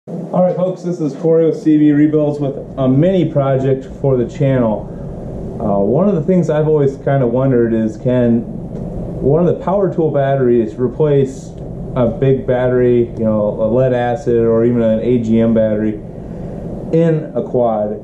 Alright folks, this is Corey with CB Rebuilds with a mini project for the channel. One of the things I've always kind of wondered is, can one of the power tool batteries replace a big battery, you know, a lead acid or even an AGM battery in a quad?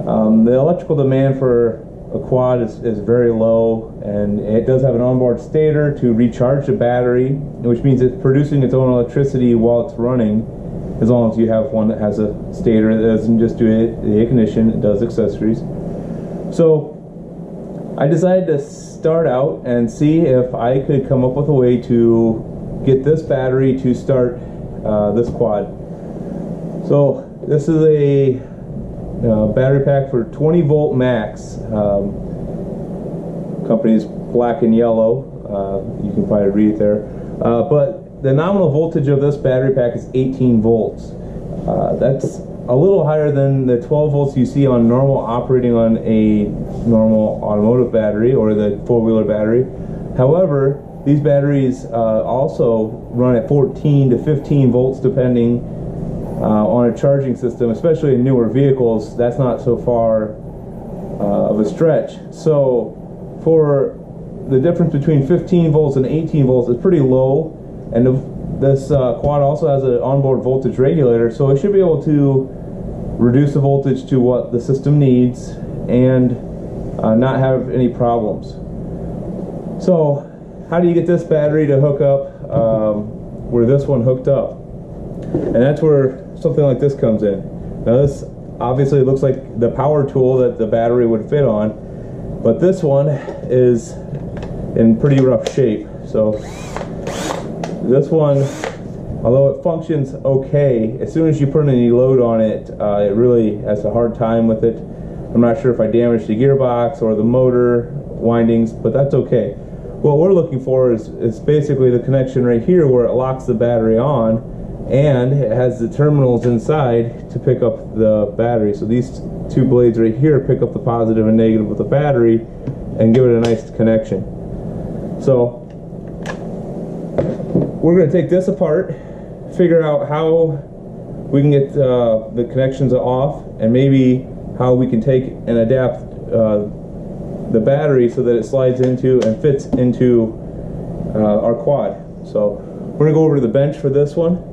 The electrical demand for a quad is very low, and it does have an onboard stator to recharge the battery, which means it's producing its own electricity while it's running, as long as you have one that has a stator that doesn't just do the ignition, it does accessories. So I decided to start out and see if I could come up with a way to get this battery to start this quad. So this is a battery pack for 20 volt max. Company's black and yellow. You can probably read it there. But the nominal voltage of this battery pack is 18 volts. That's a little higher than the 12 volts you see on normal operating on a normal automotive battery or the four-wheeler battery. However, these batteries also run at 14 to 15 volts depending on a charging system, especially in newer vehicles. That's not so far of a stretch. So for the difference between 15 volts and 18 volts is pretty low, and this quad also has an onboard voltage regulator, so it should be able to reduce the voltage to what the system needs and not have any problems. So how do you get this battery to hook up where this one hooked up? And that's where something like this comes in. Now this obviously looks like the power tool that the battery would fit on, but this one is in pretty rough shape. So this one, although it functions okay, as soon as you put any load on it, it really has a hard time with it. I'm not sure if I damaged the gearbox or the motor windings, but that's okay. What we're looking for is basically the connection right here where it locks the battery on, and it has the terminals inside to pick up the battery. So these two blades right here pick up the positive and negative of the battery and give it a nice connection. So we're going to take this apart, figure out how we can get the connections off, and maybe how we can take and adapt the battery so that it slides into and fits into our quad. So we're going to go over to the bench for this one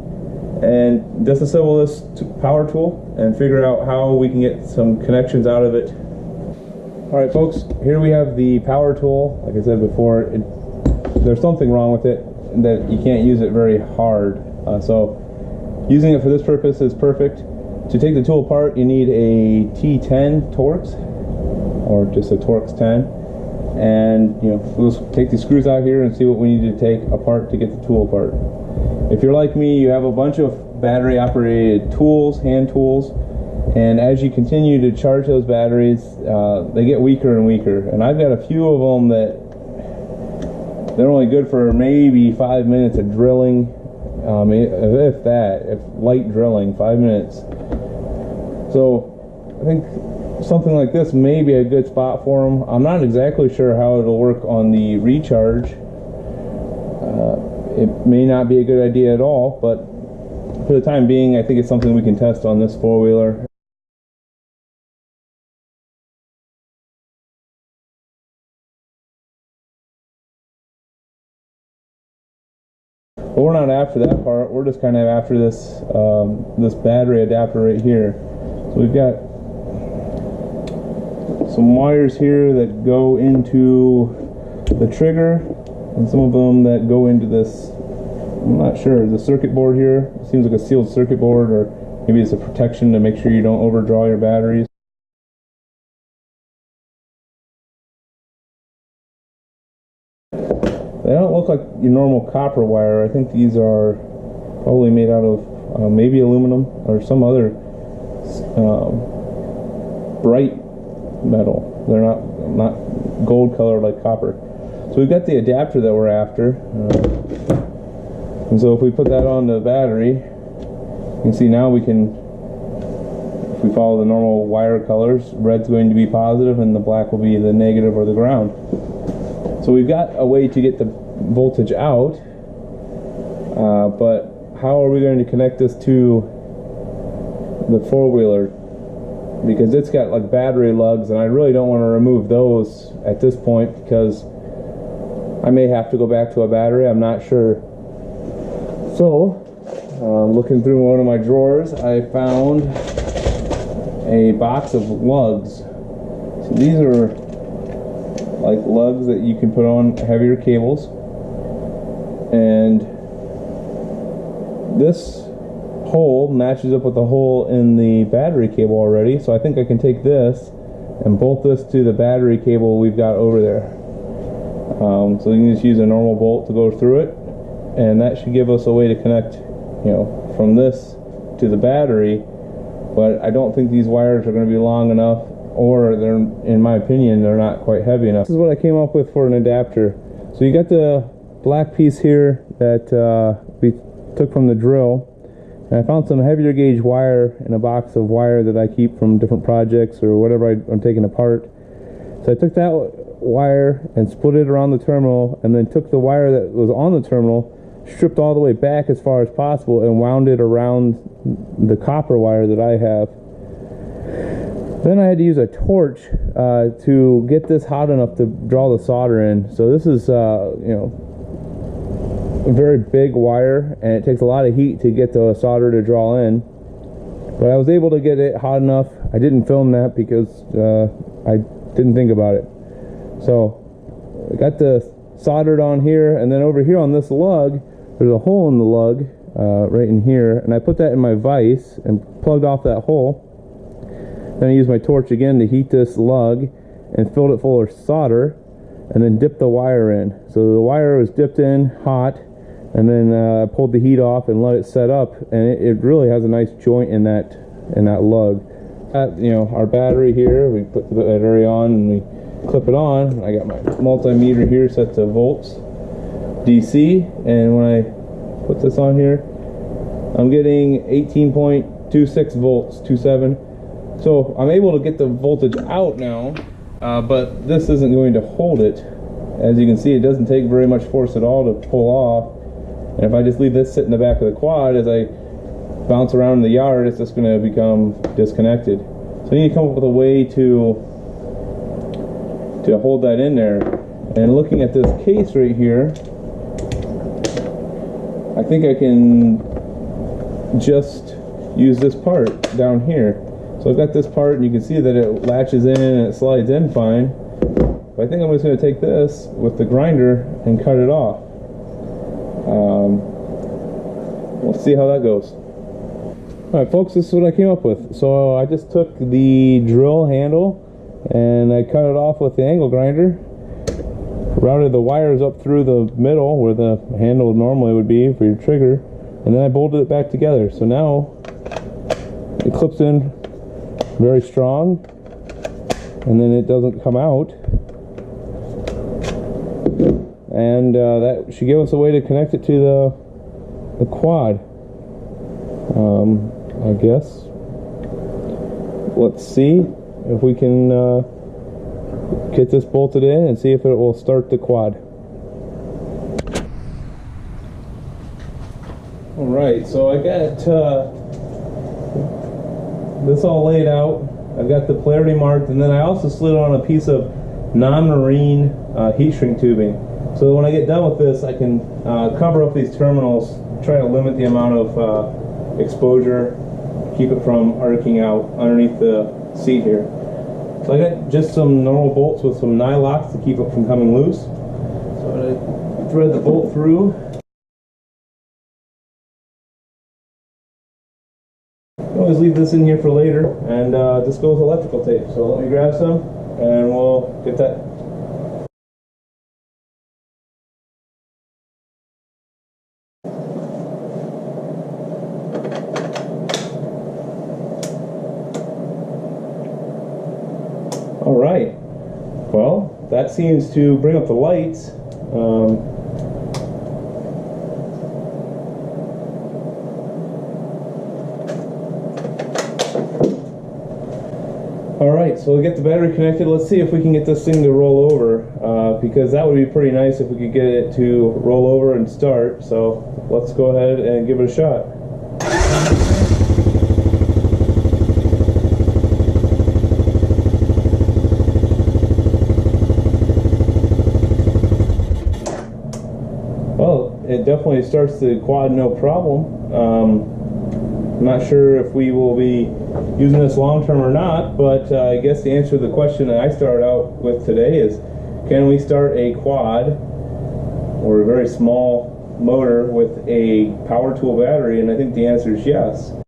and disassemble this power tool and figure out how we can get some connections out of it. Alright folks, here we have the power tool. Like I said before, there's something wrong with it, that you can't use it very hard. So using it for this purpose is perfect. To take the tool apart, you need a T10 Torx, or just a Torx 10. And we'll take the screws out here and see what we need to take apart to get the tool apart. If you're like me, you have a bunch of battery operated tools, hand tools, and as you continue to charge those batteries, they get weaker and weaker. And I've got a few of them that they're only good for maybe 5 minutes of drilling, if light drilling, 5 minutes. So I think something like this may be a good spot for them. I'm not exactly sure how it'll work on the recharge. It may not be a good idea at all, but for the time being, I think it's something we can test on this four-wheeler. But we're not after that part. We're just kind of after this this battery adapter right here. So we've got some wires here that go into the trigger, and some of them that go into this, I'm not sure, the circuit board here. It seems like a sealed circuit board, or maybe it's a protection to make sure you don't overdraw your batteries. They don't look like your normal copper wire. I think these are probably made out of maybe aluminum or some other bright metal. They're not gold colored like copper. So we've got the adapter that we're after, and so if we put that on the battery, you can see now we can, if we follow the normal wire colors, red's going to be positive and the black will be the negative or the ground. So we've got a way to get the voltage out, but how are we going to connect this to the four-wheeler, because it's got like battery lugs, and I really don't want to remove those at this point because I may have to go back to a battery. I'm not sure. So looking through one of my drawers, I found a box of lugs. So these are like lugs that you can put on heavier cables, and this hole matches up with the hole in the battery cable already, so I think I can take this and bolt this to the battery cable we've got over there. So you can just use a normal bolt to go through it, and that should give us a way to connect, you know, from this to the battery. But I don't think these wires are going to be long enough, or they're, in my opinion, they're not quite heavy enough. This is what I came up with for an adapter. So you got the black piece here that we took from the drill, and I found some heavier gauge wire in a box of wire that I keep from different projects or whatever I'm taking apart. So I took that wire and split it around the terminal, and then took the wire that was on the terminal, stripped all the way back as far as possible, and wound it around the copper wire that I have. Then I had to use a torch to get this hot enough to draw the solder in. So this is, you know, a very big wire, and it takes a lot of heat to get the solder to draw in. But I was able to get it hot enough. I didn't film that because I didn't think about it. So I got the soldered on here, and then over here on this lug, there's a hole in the lug right in here, and I put that in my vise and plugged off that hole. Then I used my torch again to heat this lug and filled it full of solder, and then dipped the wire in. So the wire was dipped in hot, and then I pulled the heat off and let it set up, and it really has a nice joint in that lug. You know, our battery here, we put the battery on and we clip it on. I got my multimeter here set to volts DC, and when I put this on here, I'm getting 18.26 volts, 27. So I'm able to get the voltage out now, but this isn't going to hold it. As you can see, it doesn't take very much force at all to pull off. And if I just leave this sit in the back of the quad, as I bounce around in the yard, it's just going to become disconnected. So I need to come up with a way to hold that in there. And looking at this case right here, I think I can just use this part down here. So I've got this part, and you can see that it latches in and it slides in fine. But I think I'm just going to take this with the grinder and cut it off. We'll see how that goes. Alright folks, this is what I came up with. So I just took the drill handle and I cut it off with the angle grinder, routed the wires up through the middle where the handle normally would be for your trigger, and then I bolted it back together. So now it clips in very strong, and then it doesn't come out, and that should give us a way to connect it to the quad. I guess let's see if we can get this bolted in and see if it will start the quad. Alright, so I got this all laid out. I've got the polarity marked, and then I also slid on a piece of non-marine heat shrink tubing. So when I get done with this, I can cover up these terminals, try to limit the amount of exposure, keep it from arcing out underneath the seat here. So I got just some normal bolts with some nylocks to keep it from coming loose. So I'm going to thread the bolt through. Always leave this in here for later, and this goes with electrical tape. So let me grab some and we'll get that. Alright, well, that seems to bring up the lights. Alright, so we'll get the battery connected. Let's see if we can get this thing to roll over, because that would be pretty nice if we could get it to roll over and start. So let's go ahead and give it a shot. definitely starts the quad no problem. I'm not sure if we will be using this long term or not, but I guess the answer to the question that I started out with today is, can we start a quad or a very small motor with a power tool battery? And I think the answer is yes.